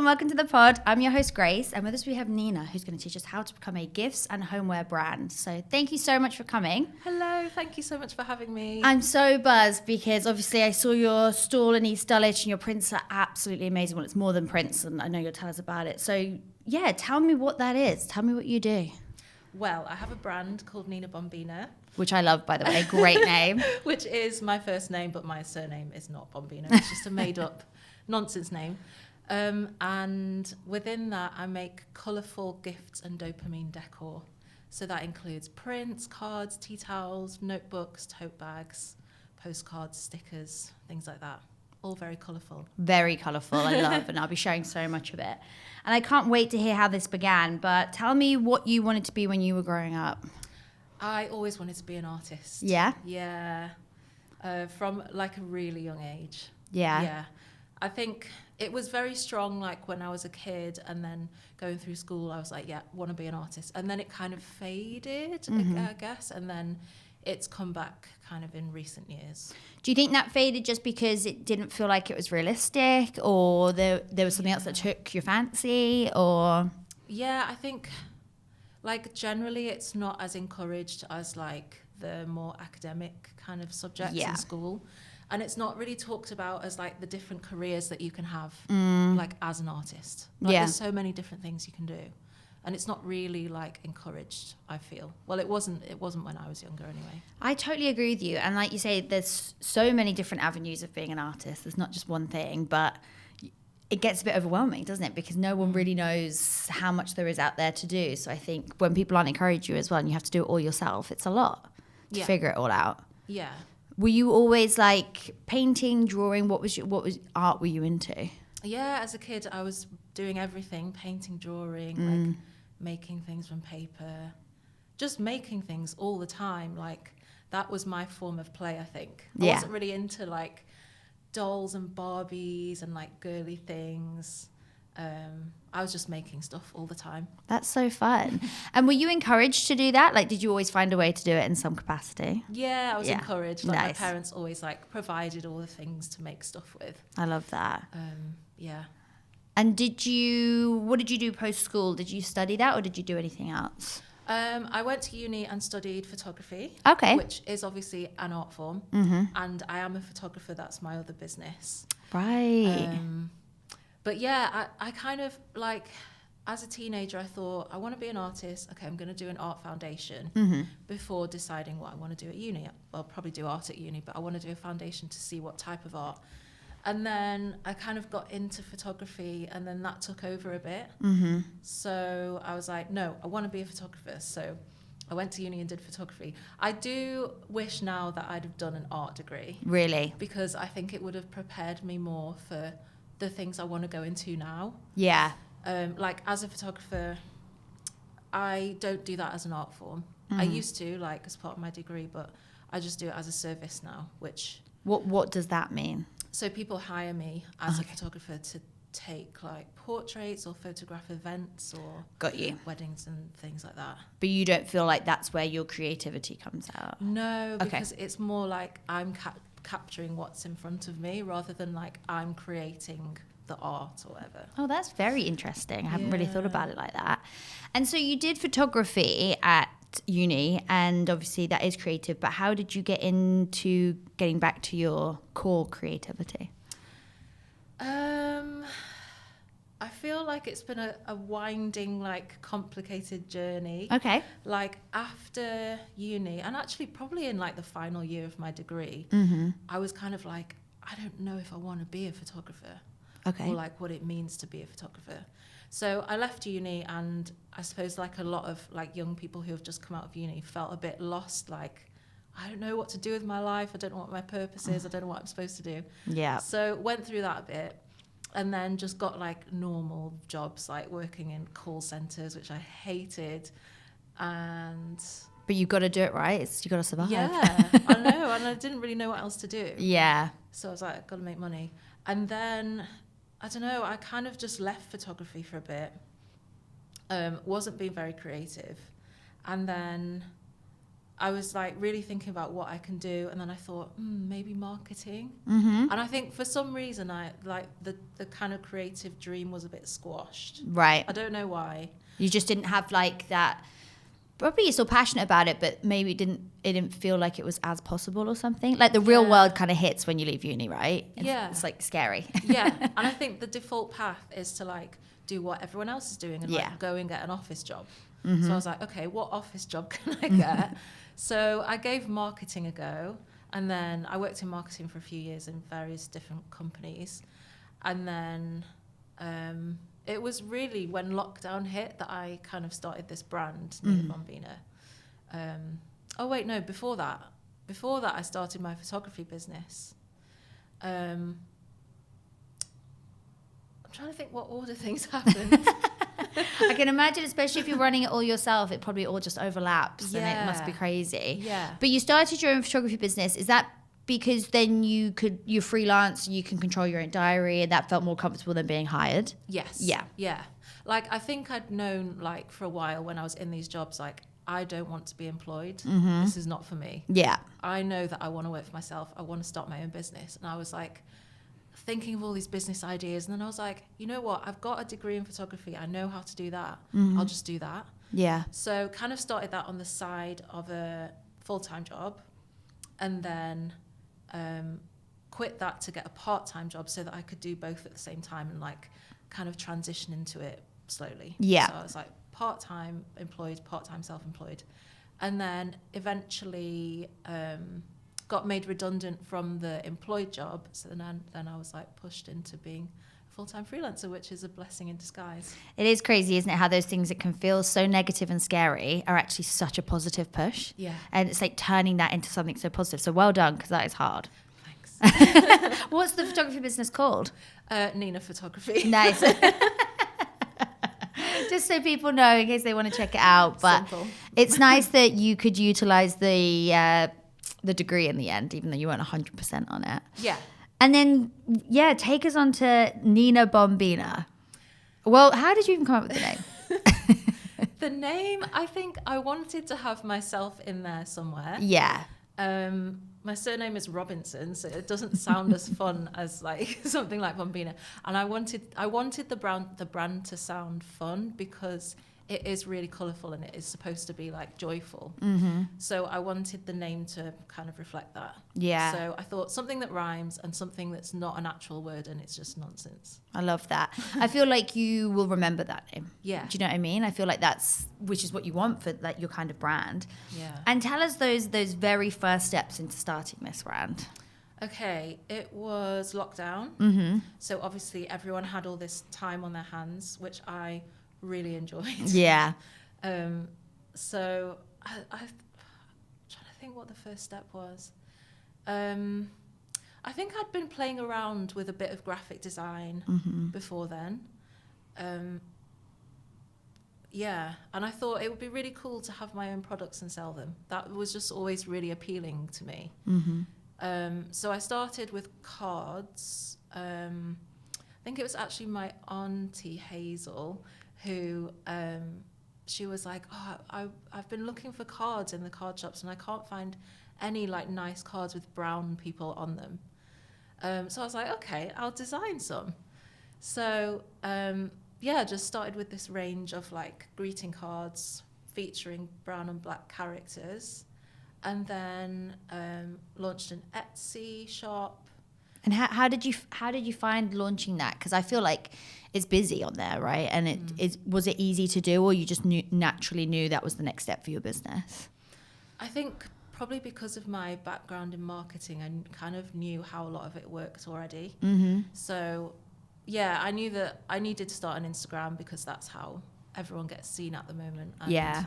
welcome to the pod. I'm your host, Grace, and with us we have Nina, who's going to teach us how to become a gifts and homeware brand. So thank you so much for coming. Hello, thank you so much for having me. I'm so buzzed because obviously I saw your stall in East Dulwich and your prints are absolutely amazing. Well, it's more than prints, and I know you'll tell us about it. So yeah, tell me what that is. Tell me what you do. Well, I have a brand called Nina Bombina. Which I love, by the way. Great name. Which is my first name, but my surname is not Bombina. It's just a made-up nonsense name. And within that, I make colourful gifts and dopamine decor. So that includes prints, cards, tea towels, notebooks, tote bags, postcards, stickers, things like that. All very colourful. Very colourful, I love, and I'll be showing so much of it. And I can't wait to hear how this began, but tell me what you wanted to be when you were growing up. I always wanted to be an artist. Yeah? Yeah. From like a really young age. Yeah. Yeah. I think it was very strong like when I was a kid, and then going through school I was like, yeah, want to be an artist. And then it kind of faded, I guess, and then it's come back kind of in recent years. Do you think that faded just because it didn't feel like it was realistic, or there was something else that took your fancy, or? Yeah, I think like generally it's not as encouraged as like the more academic kind of subjects in school. And it's not really talked about as like the different careers that you can have like as an artist. Like there's so many different things you can do. And it's not really like encouraged, I feel. Well, it wasn't when I was younger anyway. I totally agree with you. And like you say, there's so many different avenues of being an artist. There's not just one thing, but it gets a bit overwhelming, doesn't it? Because no one really knows how much there is out there to do. So I think when people aren't encouraging you as well and you have to do it all yourself, it's a lot to figure it all out. Yeah. Were you always like painting, drawing? What was art were you into? Yeah, as a kid, I was doing everything, painting, drawing, like making things from paper, just making things all the time. Like that was my form of play, I think. I wasn't really into like dolls and Barbies and like girly things. I was just making stuff all the time. That's so fun. And were you encouraged to do that? Like, did you always find a way to do it in some capacity? Yeah, I was encouraged. Like nice. My parents always like provided all the things to make stuff with. I love that. Yeah. And what did you do post-school? Did you study that or did you do anything else? I went to uni and studied photography. Okay. Which is obviously an art form. And I am a photographer. That's my other business. Right. But yeah, I kind of like, as a teenager, I thought, I want to be an artist. Okay, I'm going to do an art foundation before deciding what I want to do at uni. I'll probably do art at uni, but I want to do a foundation to see what type of art. And then I kind of got into photography, and then that took over a bit. So I was like, no, I want to be a photographer. So I went to uni and did photography. I do wish now that I'd have done an art degree. Really? Because I think it would have prepared me more for the things I want to go into now. Yeah. Like as a photographer, I don't do that as an art form. I used to, like as part of my degree, but I just do it as a service now, which... What does that mean? So people hire me as a photographer to take like portraits or photograph events or Got you. weddings and things like that. But you don't feel like that's where your creativity comes out? No, because it's more like I'm capturing what's in front of me rather than like I'm creating the art or whatever. Oh, that's very interesting. I haven't really thought about it like that. And so you did photography at uni, and obviously that is creative, but how did you get into getting back to your core creativity? I feel like it's been a winding, like complicated journey. Okay. Like after uni, and actually probably in like the final year of my degree, I was kind of like, I don't know if I want to be a photographer. Okay. Or like what it means to be a photographer. So I left uni, and I suppose like a lot of like young people who have just come out of uni felt a bit lost, like I don't know what to do with my life, I don't know what my purpose is, I don't know what I'm supposed to do. Yeah. So went through that a bit, and then just got like normal jobs, like working in call centres, which I hated. And but you've got to do it, right? You got to survive. yeah, I know, and I didn't really know what else to do. Yeah. So I was like, I've got to make money. And then I don't know, I kind of just left photography for a bit. Wasn't being very creative. And then I was like really thinking about what I can do, and then I thought maybe marketing. Mm-hmm. And I think for some reason I like the kind of creative dream was a bit squashed. Right. I don't know why. You just didn't have like that. Probably you're still passionate about it, but maybe it didn't feel like it was as possible or something. Like the real world kind of hits when you leave uni, right? It's like scary. Yeah, and I think the default path is to like do what everyone else is doing and like go and get an office job. Mm-hmm. So I was like, okay, what office job can I get? So I gave marketing a go, and then I worked in marketing for a few years in various different companies, and then it was really when lockdown hit that I kind of started this brand, Nina Bombina. Oh wait, no, before that I started my photography business. I'm trying to think what order things happened. I can imagine, especially if you're running it all yourself, it probably all just overlaps and it must be crazy. Yeah. But you started your own photography business. Is that because then you're freelance, you can control your own diary, and that felt more comfortable than being hired? Yes. Yeah. Yeah. Like I think I'd known like for a while when I was in these jobs, like I don't want to be employed. Mm-hmm. This is not for me. Yeah. I know that I want to work for myself. I want to start my own business. And I was like thinking of all these business ideas, and then I was like, you know what, I've got a degree in photography, I know how to do that. I'll just do that. Yeah. So kind of started that on the side of a full-time job, and then quit that to get a part-time job so that I could do both at the same time and like kind of transition into it slowly. Yeah. So I was like part-time employed, part-time self-employed, and then eventually got made redundant from the employed job. So then I was like pushed into being a full-time freelancer, which is a blessing in disguise. It is crazy, isn't it? How those things that can feel so negative and scary are actually such a positive push. Yeah. And it's like turning that into something so positive. So well done, because that is hard. Thanks. What's the photography business called? Nina Photography. Nice. Just so people know in case they want to check it out. But Simple. It's nice that you could utilize the degree in the end, even though you weren't 100% on it. Yeah. And then, take us on to Nina Bombina. Well, how did you even come up with the name? The name, I think I wanted to have myself in there somewhere. Yeah. My surname is Robinson, so it doesn't sound as fun as like something like Bombina. And I wanted the brand to sound fun because it is really colourful and it is supposed to be like joyful. Mm-hmm. So I wanted the name to kind of reflect that. Yeah. So I thought something that rhymes and something that's not an actual word and it's just nonsense. I love that. I feel like you will remember that name. Yeah. Do you know what I mean? I feel like which is what you want for like your kind of brand. Yeah. And tell us those very first steps into starting this brand. Okay, it was lockdown. Mm-hmm. So obviously everyone had all this time on their hands, which I really enjoyed. Yeah. So I'm trying to think what the first step was. I think I'd been playing around with a bit of graphic design before then. Yeah, and I thought it would be really cool to have my own products and sell them. That was just always really appealing to me. Mm-hmm. So I started with cards. I think it was actually my auntie Hazel who she was like, I've been looking for cards in the card shops and I can't find any like nice cards with brown people on them. So I was like, okay, I'll design some. So just started with this range of like greeting cards featuring brown and black characters, and then launched an Etsy shop. And how did you find launching that? Because I feel like it's busy on there, right? And was it easy to do, or you just naturally knew that was the next step for your business? I think probably because of my background in marketing, I kind of knew how a lot of it worked already. Mm-hmm. So yeah, I knew that I needed to start an Instagram because that's how everyone gets seen at the moment. And, yeah.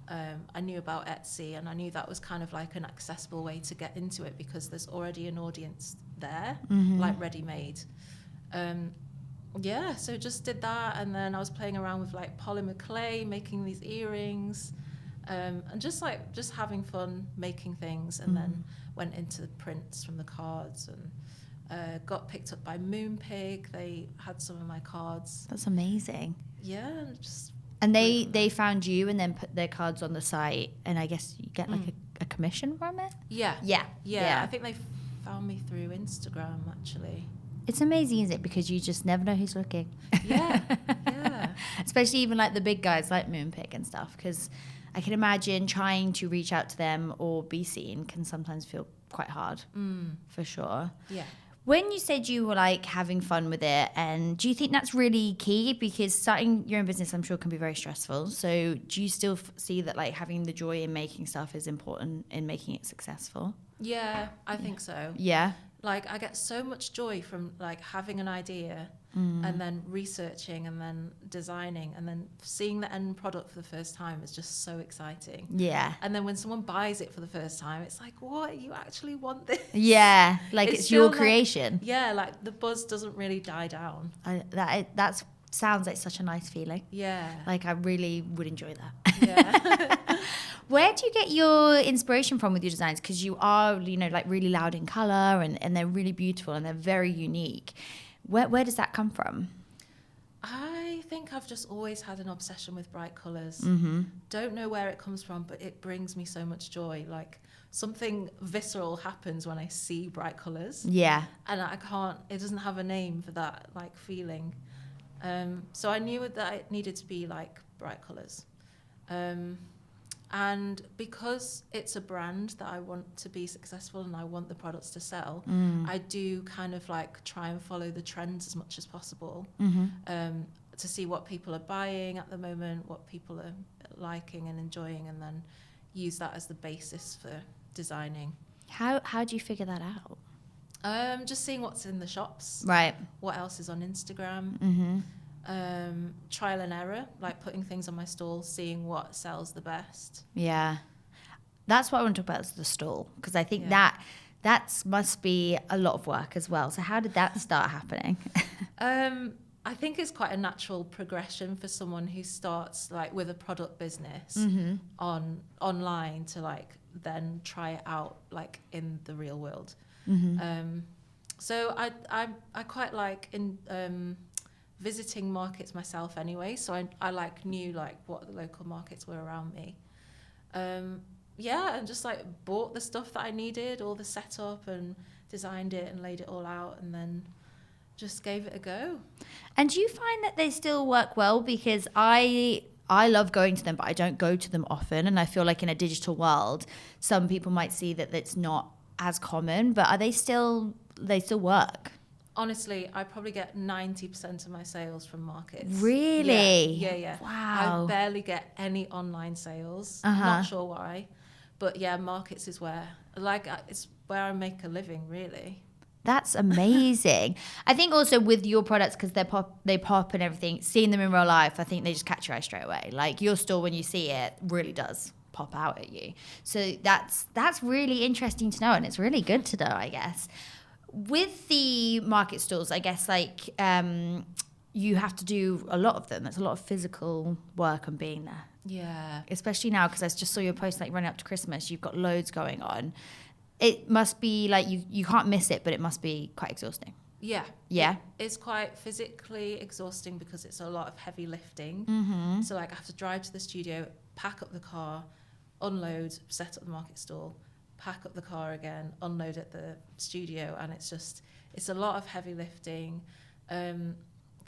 I knew about Etsy, and I knew that was kind of like an accessible way to get into it because there's already an audience there, like ready-made. So just did that, and then I was playing around with like polymer clay, making these earrings, and just having fun making things, and then went into the prints from the cards and got picked up by Moonpig. They had some of my cards. That's amazing. Yeah, just. And they found you and then put their cards on the site, and I guess you get like a commission from it? Yeah. Yeah. I think they found me through Instagram, actually. It's amazing, isn't it? Because you just never know who's looking. Yeah. Especially even like the big guys like Moonpig and stuff, because I can imagine trying to reach out to them or be seen can sometimes feel quite hard, for sure. Yeah. When you said you were like having fun with it, and do you think that's really key? Because starting your own business, I'm sure, can be very stressful. So do you still see that like having the joy in making stuff is important in making it successful? Yeah, I think so. Yeah. Like, I get so much joy from like having an idea and then researching and then designing and then seeing the end product for the first time is just so exciting. Yeah. And then when someone buys it for the first time, it's like, what? You actually want this? Yeah. Like it's your creation. Yeah, like the buzz doesn't really die down. That sounds like such a nice feeling. Yeah. Like I really would enjoy that. Yeah. Where do you get your inspiration from with your designs? Because you are, like really loud in color and they're really beautiful and they're very unique. Where does that come from? I think I've just always had an obsession with bright colors. Mm-hmm. Don't know where it comes from, but it brings me so much joy. Like something visceral happens when I see bright colors. Yeah. And it doesn't have a name for that like feeling. So I knew that it needed to be like bright colors. And because it's a brand that I want to be successful and I want the products to sell, I do kind of like try and follow the trends as much as possible, to see what people are buying at the moment, what people are liking and enjoying, and then use that as the basis for designing. How do you figure that out? Just seeing what's in the shops. Right. What else is on Instagram. Mm-hmm. Trial and error, like putting things on my stall, seeing what sells the best. Yeah. That's what I want to talk about, is the stall, because I think that must be a lot of work as well. So how did that start happening? I think it's quite a natural progression for someone who starts like with a product business online to like then try it out like in the real world. So I quite like visiting markets myself anyway, so I like knew like what the local markets were around me. And just like bought the stuff that I needed, all the setup, and designed it and laid it all out, and then just gave it a go. And do you find that they still work well? Because I love going to them, but I don't go to them often, and I feel like in a digital world some people might see that it's not as common, but they still work? Honestly, I probably get 90% of my sales from markets. Really? Yeah. Wow. I barely get any online sales. Not sure why. But yeah, markets is where, it's where I make a living, really. That's amazing. I think also with your products, because they pop and everything, seeing them in real life, I think they just catch your eye straight away. Like your store, when you see it, really does pop out at you. So that's really interesting to know, and it's really good to know, I guess. With the market stalls, I guess like you have to do a lot of them. There's a lot of physical work on being there. Yeah. Especially now, because I just saw your post like running up to Christmas. You've got loads going on. It must be like you can't miss it, but it must be quite exhausting. Yeah. It's quite physically exhausting because it's a lot of heavy lifting. So like I have to drive to the studio, pack up the car, unload, set up the market stall, pack up the car again, unload at the studio, and it's a lot of heavy lifting. The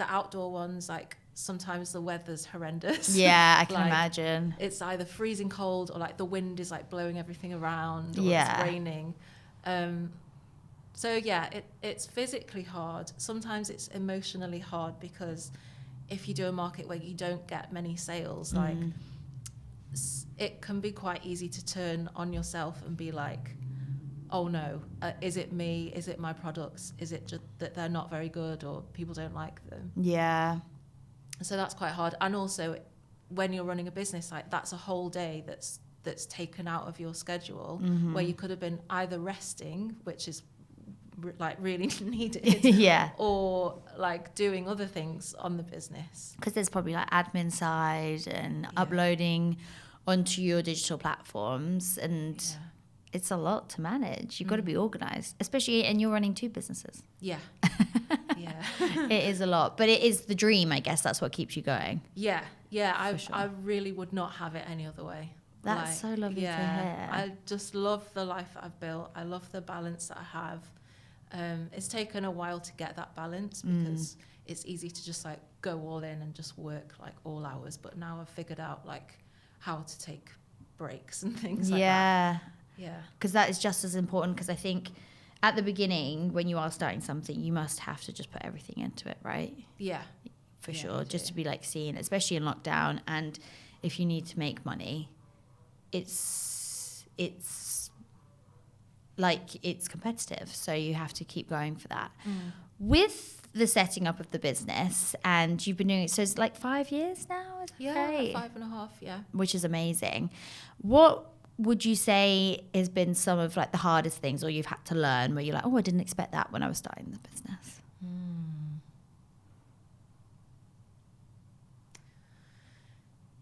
outdoor ones, like sometimes the weather's horrendous. Yeah, I can imagine. It's either freezing cold or like the wind is like blowing everything around, or it's raining. So yeah, it's physically hard. Sometimes it's emotionally hard, because if you do a market where you don't get many sales, like it can be quite easy to turn on yourself and be like, oh no, is it me? Is it my products? Is it just that they're not very good or people don't like them? Yeah. So that's quite hard. And also when you're running a business, like that's a whole day that's taken out of your schedule, where you could have been either resting, which is like really needed, yeah, or like doing other things on the business, because there's probably like admin side and uploading onto your digital platforms, and it's a lot to manage. You've got to be organized, especially, and you're running 2 businesses. Yeah. It is a lot, but it is the dream, I guess. That's what keeps you going. Sure. I really would not have it any other way. That's so lovely to hear. I just love the life that I've built. I love the balance that I have. It's taken a while to get that balance because it's easy to just like go all in and just work like all hours. But now I've figured out like how to take breaks and things like that. Yeah. Because that is just as important, because I think at the beginning when you are starting something, you must have to just put everything into it, right? Yeah. For sure. Just to be like seen, especially in lockdown. And if you need to make money, it's like it's competitive, so you have to keep going for that. With the setting up of the business, and you've been doing it, so it's like 5 years now, is that right? 5.5, Which is amazing. What would you say has been some of like the hardest things, or you've had to learn, where you're like, oh, I didn't expect that when I was starting the business?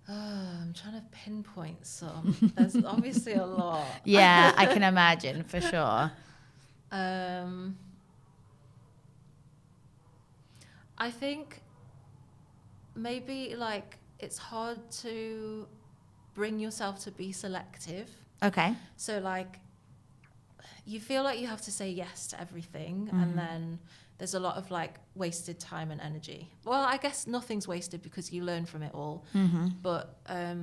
I'm trying to pinpoint some. There's obviously a lot. Yeah, I can imagine, for sure. I think maybe like it's hard to bring yourself to be selective. Okay. So like you feel like you have to say yes to everything, and then there's a lot of like wasted time and energy. Well, I guess nothing's wasted because you learn from it all. But I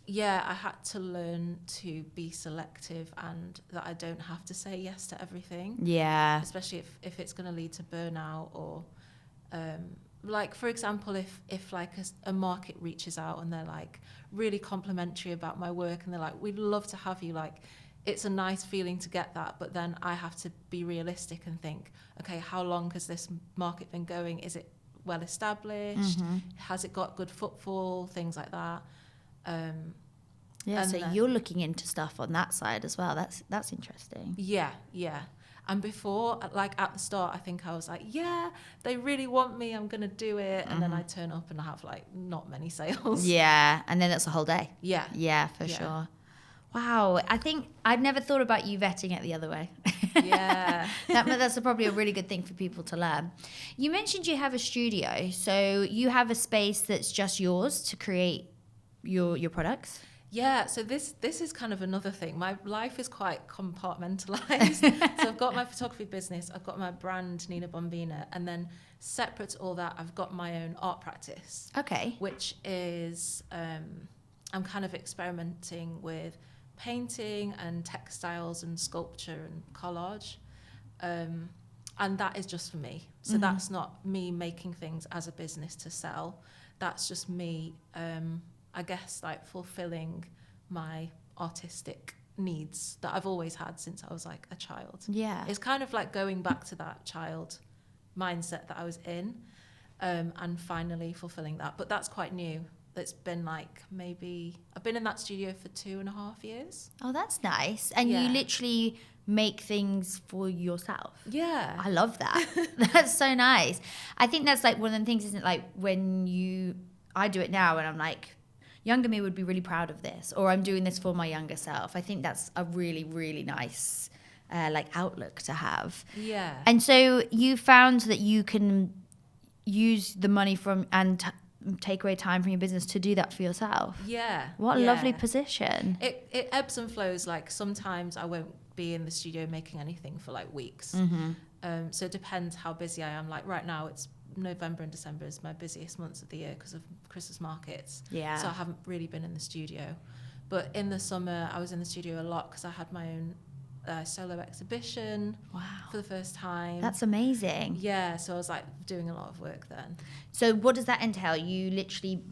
had to learn to be selective, and that I don't have to say yes to everything. Yeah. Especially if it's going to lead to burnout, or like, for example, if like a market reaches out and they're like really complimentary about my work, and they're like, we'd love to have you, like, it's a nice feeling to get that, but then I have to be realistic and think, okay, how long has this market been going? Is it well established? Has it got good footfall? Things like that. So you're looking into stuff on that side as well. That's interesting. Yeah. And before, like at the start, I think I was like, yeah, they really want me, I'm going to do it. And then I turn up and I have like not many sales. Yeah. And then that's a whole day. Yeah. Yeah, for sure. Wow. I think I'd never thought about you vetting it the other way. Yeah. That's probably a really good thing for people to learn. You mentioned you have a studio. So you have a space that's just yours to create your products? Yeah, so this is kind of another thing. My life is quite compartmentalized. So I've got my photography business, I've got my brand, Nina Bombina, and then separate to all that, I've got my own art practice. Okay. Which is, I'm kind of experimenting with painting and textiles and sculpture and collage. And that is just for me. So that's not me making things as a business to sell. That's just me, I guess, like fulfilling my artistic needs that I've always had since I was like a child. Yeah. It's kind of like going back to that child mindset that I was in, and finally fulfilling that. But that's quite new. It's been like maybe I've been in that studio for 2.5 years. Oh, that's nice. And you literally make things for yourself. Yeah. I love that. That's so nice. I think that's like one of the things, isn't it? Like when I do it now and I'm like, younger me would be really proud of this, or I'm doing this for my younger self. I think that's a really, really nice like outlook to have. Yeah. And so you found that you can use the money from and take away time from your business to do that for yourself. Yeah. What a lovely position. It ebbs and flows. Like sometimes I won't be in the studio making anything for like weeks. So it depends how busy I am. Like right now it's November and December is my busiest months of the year because of Christmas markets. Yeah. So I haven't really been in the studio. But in the summer, I was in the studio a lot because I had my own solo exhibition. Wow. For the first time. That's amazing. Yeah. So I was like doing a lot of work then. So what does that entail? You literally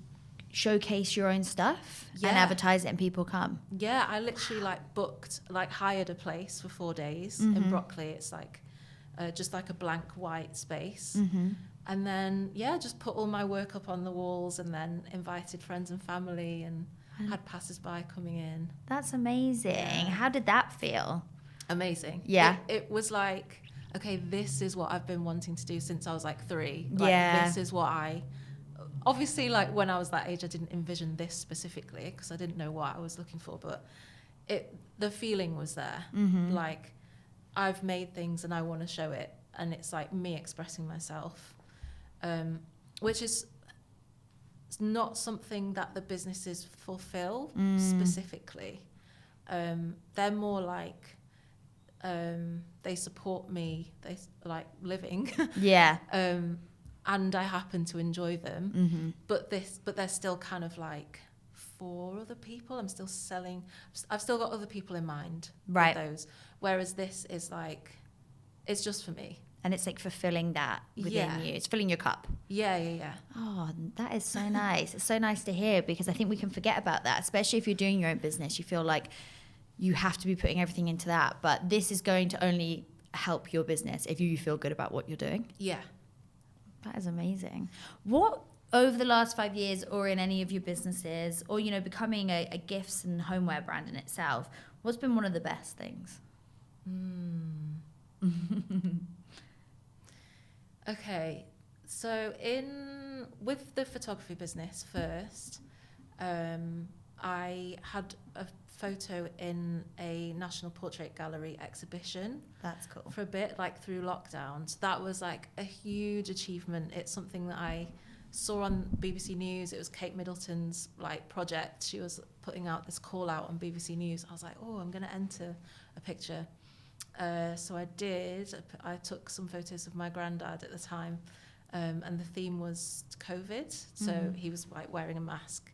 showcase your own stuff and advertise it and people come? Yeah. I literally hired a place for 4 days in Brockley. It's like just like a blank white space. And then, just put all my work up on the walls and then invited friends and family and had passers-by coming in. That's amazing. Yeah. How did that feel? Amazing. Yeah. It was like, okay, this is what I've been wanting to do since I was like 3. This is what obviously, like when I was that age, I didn't envision this specifically because I didn't know what I was looking for, but the feeling was there. Like I've made things and I want to show it. And it's like me expressing myself. Which is it's not something that the businesses fulfill specifically. They're more like, they support me, they like living. Yeah. And I happen to enjoy them. But they're still kind of like for other people. I'm still selling. I've still got other people in mind. Right. With those. Whereas this is like, it's just for me. And it's like fulfilling that within you. It's filling your cup. Yeah. Oh, that is so nice. It's so nice to hear, because I think we can forget about that, especially if you're doing your own business. You feel like you have to be putting everything into that. But this is going to only help your business if you feel good about what you're doing. Yeah. That is amazing. What, over the last 5 years, or in any of your businesses, or, becoming a gifts and homeware brand in itself, what's been one of the best things? Okay. So with the photography business first, I had a photo in a National Portrait Gallery exhibition. That's cool. For a bit, like through lockdown. So that was like a huge achievement. It's something that I saw on BBC News. It was Kate Middleton's like project. She was putting out this call out on BBC News. I was like, oh, I'm going to enter a picture. So I did. I took some photos of my granddad at the time, and the theme was COVID. So he was like wearing a mask.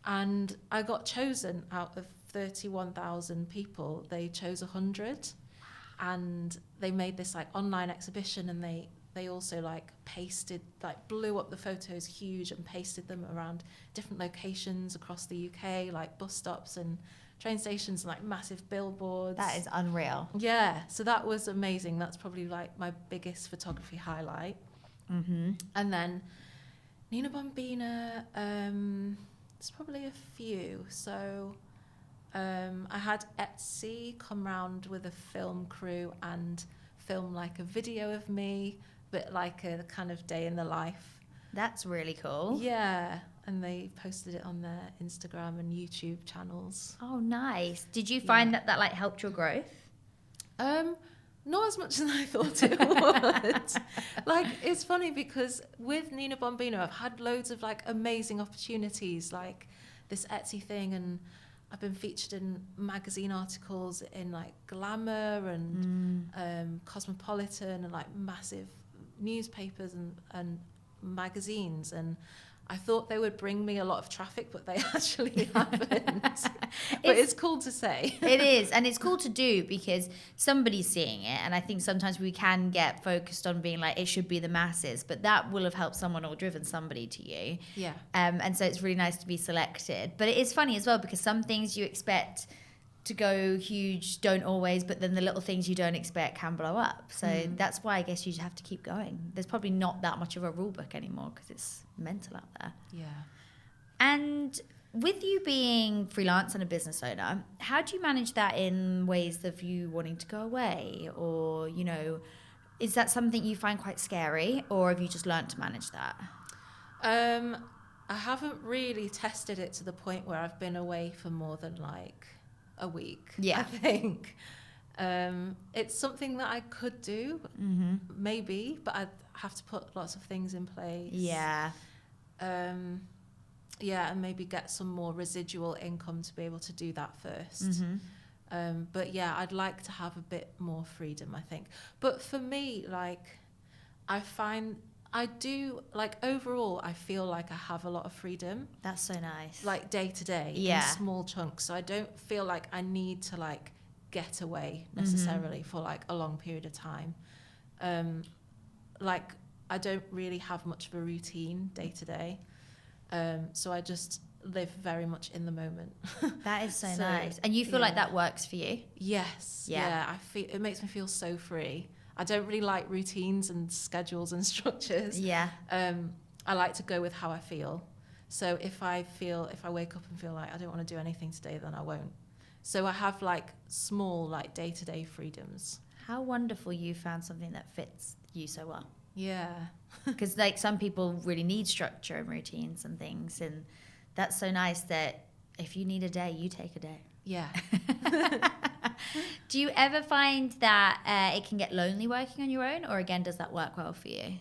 And I got chosen out of 31,000 people. They chose 100, and they made this like online exhibition, and they also like blew up the photos huge and pasted them around different locations across the UK, like bus stops and train stations and like massive billboards. That is unreal. Yeah, so that was amazing. That's probably like my biggest photography highlight. And then Nina Bombina, it's probably a few. So I had Etsy come round with a film crew and film like a video of me, but like a kind of day in the life. That's really cool. Yeah, and they posted it on their Instagram and YouTube channels. Oh, nice. Did you find that like helped your growth? Not as much as I thought it would. Like, it's funny because with Nina Bombina, I've had loads of like amazing opportunities, like this Etsy thing, and I've been featured in magazine articles in like Glamour and Cosmopolitan and like massive newspapers and magazines, and I thought they would bring me a lot of traffic, but they actually haven't. But it's cool to say. It is, and it's cool to do because somebody's seeing it, and I think sometimes we can get focused on being like, it should be the masses, but that will have helped someone or driven somebody to you. Yeah. And so it's really nice to be selected. But it is funny as well, because some things you expect to go huge don't always, but then the little things you don't expect can blow up. So that's why I guess you just have to keep going. There's probably not that much of a rule book anymore because it's mental out there. Yeah. And with you being freelance and a business owner, how do you manage that in ways of you wanting to go away? Or, is that something you find quite scary, or have you just learned to manage that? I haven't really tested it to the point where I've been away for more than like a week. Yeah. I think it's something that I could do, maybe, but I'd have to put lots of things in place. Yeah. And maybe get some more residual income to be able to do that first. But yeah, I'd like to have a bit more freedom, I think. But for me, like, I find I do, like, overall, I feel like I have a lot of freedom. That's so nice. Like, day to day, in small chunks. So I don't feel like I need to, like, get away necessarily for, like, a long period of time. Like, I don't really have much of a routine day to day. So I just live very much in the moment. That is so nice. And you feel like that works for you? Yes. Yeah. I feel it makes me feel so free. I don't really like routines and schedules and structures. Yeah. I like to go with how I feel. So if I wake up and feel like I don't want to do anything today, then I won't. So I have like small, like day-to-day freedoms. How wonderful you found something that fits you so well. Yeah. Because like some people really need structure and routines and things, and that's so nice that if you need a day, you take a day. Yeah. Do you ever find that it can get lonely working on your own, or again, does that work well for you?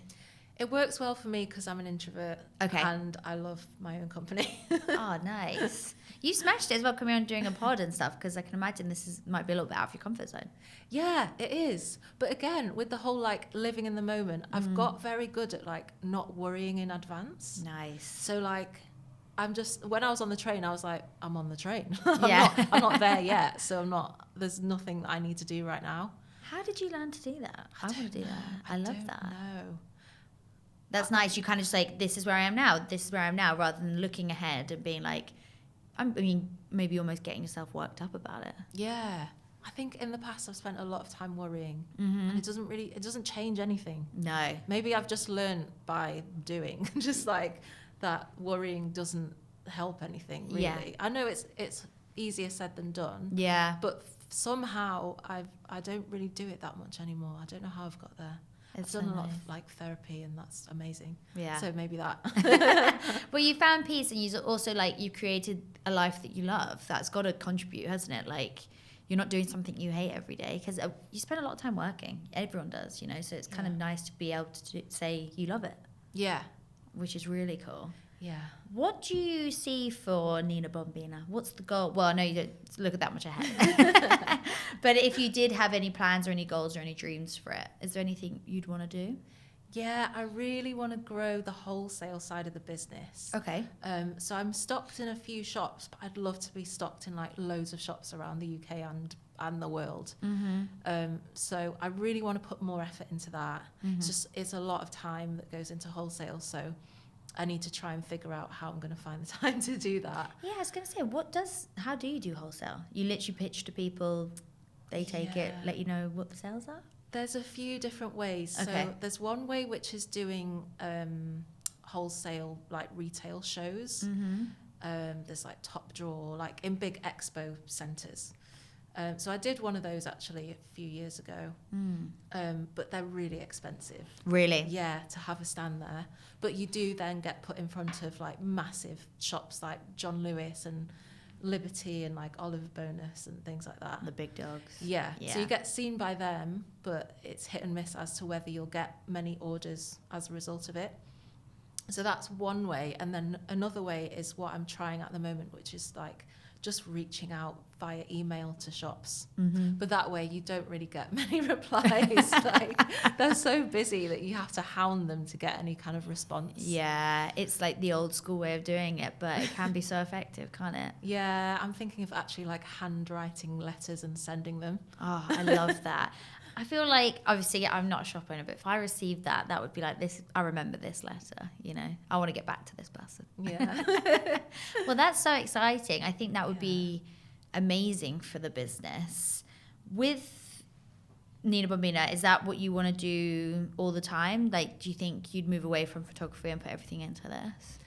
It works well for me because I'm an introvert. Okay. And I love my own company. Oh, nice. You smashed it as well coming on doing a pod and stuff, because I can imagine might be a little bit out of your comfort zone. Yeah, it is. But again, with the whole like living in the moment, I've got very good at like not worrying in advance. Nice. So like, when I was on the train, I was like, I'm on the train. Yeah. I'm not there yet. So there's nothing that I need to do right now. How did you learn to do that? I want to do that. I love that. No. That's nice. You kind of just like, this is where I am now. This is where I am now, rather than looking ahead and being like, maybe almost getting yourself worked up about it. Yeah. I think in the past I've spent a lot of time worrying, and it doesn't change anything. No. Maybe I've just learned by doing, just like that worrying doesn't help anything really. Yeah. I know it's easier said than done. Yeah. But somehow I don't really do it that much anymore. I don't know how I've got there. I've done a lot of like therapy, and that's amazing. Yeah. So maybe that. Well, you found peace, and you also like, you created a life that you love. That's got to contribute, hasn't it? Like, you're not doing something you hate every day, because you spend a lot of time working. Everyone does, so it's kind of nice to be able to say you love it. Yeah. Which is really cool. Yeah. What do you see for Nina Bombina? What's the goal? Well, I know you don't look at that much ahead. But if you did have any plans or any goals or any dreams for it, is there anything you'd want to do? Yeah, I really want to grow the wholesale side of the business. Okay. So I'm stocked in a few shops, but I'd love to be stocked in like loads of shops around the UK and the world. So I really want to put more effort into that. It's a lot of time that goes into wholesale, so I need to try and figure out how I'm going to find the time to do that. Yeah, I was going to say, how do you do wholesale? You literally pitch to people, they take it, let you know what the sales are? There's a few different ways. Okay. So there's one way which is doing wholesale, like retail shows. There's like Top Drawer, like in big expo centres. So I did one of those actually a few years ago, but they're really expensive. Really? Yeah, to have a stand there. But you do then get put in front of like massive shops like John Lewis and Liberty and like Oliver Bonus and things like that. The big dogs. Yeah. So you get seen by them, but it's hit and miss as to whether you'll get many orders as a result of it. So that's one way. And then another way is what I'm trying at the moment, which is like just reaching out via email to shops. But that way you don't really get many replies. Like, they're so busy that you have to hound them to get any kind of response. Yeah, it's like the old school way of doing it, but it can be so effective, can't it? Yeah, I'm thinking of actually like handwriting letters and sending them. Oh, I love that. I feel like, obviously, I'm not a shop owner, but if I received that would be like, this. I remember this letter, I want to get back to this person. Yeah. Well, that's so exciting. I think that would be amazing for the business. With Nina Bombina, is that what you want to do all the time? Like, do you think you'd move away from photography and put everything into this?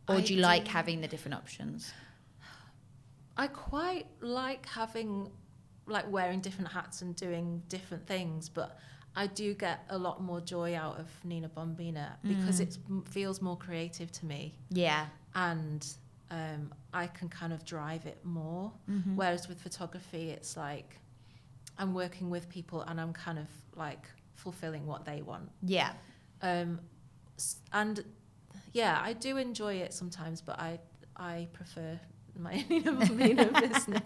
Or do you like having the different options? I quite like having, like, wearing different hats and doing different things, but I do get a lot more joy out of Nina Bombina because it feels more creative to me. Yeah. And I can kind of drive it more. Whereas with photography, it's like I'm working with people and I'm kind of like fulfilling what they want. Yeah. And yeah, I do enjoy it sometimes, but I prefer my Nina Bombina business.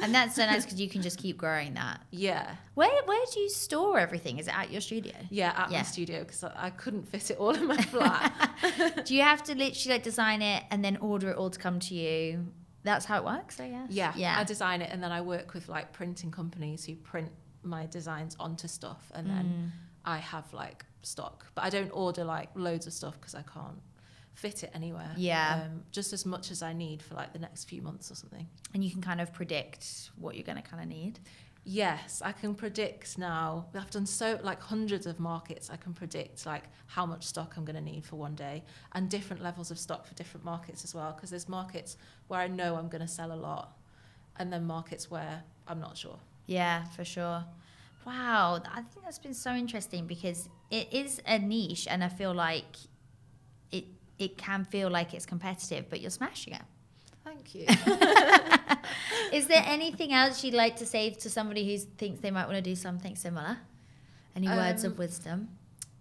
And that's so nice because you can just keep growing that. Yeah. Where do you store everything? Is it at your studio? Yeah, at my studio, because I couldn't fit it all in my flat. Do you have to literally like design it and then order it all to come to you? That's how it works, I guess. Yeah. I design it and then I work with like printing companies who print my designs onto stuff, and then I have like stock. But I don't order like loads of stuff because I can't fit it anywhere. Yeah. Just as much as I need for like the next few months or something. And you can kind of predict what you're going to kind of need. Yes, I can predict now. I've done like hundreds of markets. I can predict like how much stock I'm going to need for one day, and different levels of stock for different markets as well. Because there's markets where I know I'm going to sell a lot, and then markets where I'm not sure. Yeah, for sure. Wow, I think that's been so interesting because it is a niche, and I feel like it can feel like it's competitive, but you're smashing it. Thank you. Is there anything else you'd like to say to somebody who thinks they might want to do something similar? Any words of wisdom?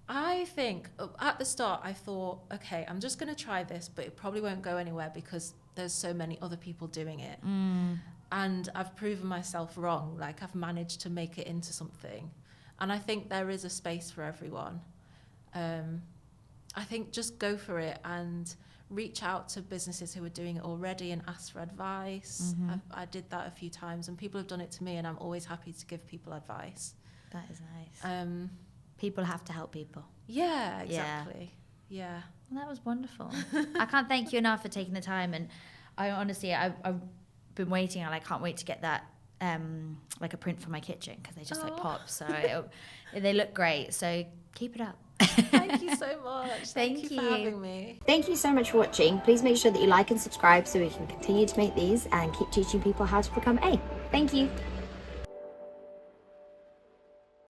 I think at the start I thought, okay, I'm just going to try this, but it probably won't go anywhere because there's so many other people doing it. And I've proven myself wrong. Like, I've managed to make it into something. And I think there is a space for everyone. I think just go for it and reach out to businesses who are doing it already and ask for advice. I did that a few times, and people have done it to me, and I'm always happy to give people advice. That is nice. People have to help people. Yeah, exactly. Yeah. Well, that was wonderful. I can't thank you enough for taking the time, and I honestly, I've been waiting, and I can't wait to get that like a print for my kitchen, because they just like pop. So they look great. So keep it up. Thank you so much. Thank you for having me. Thank you so much for watching. Please make sure that you like and subscribe so we can continue to make these and keep teaching people how to become A. Thank you.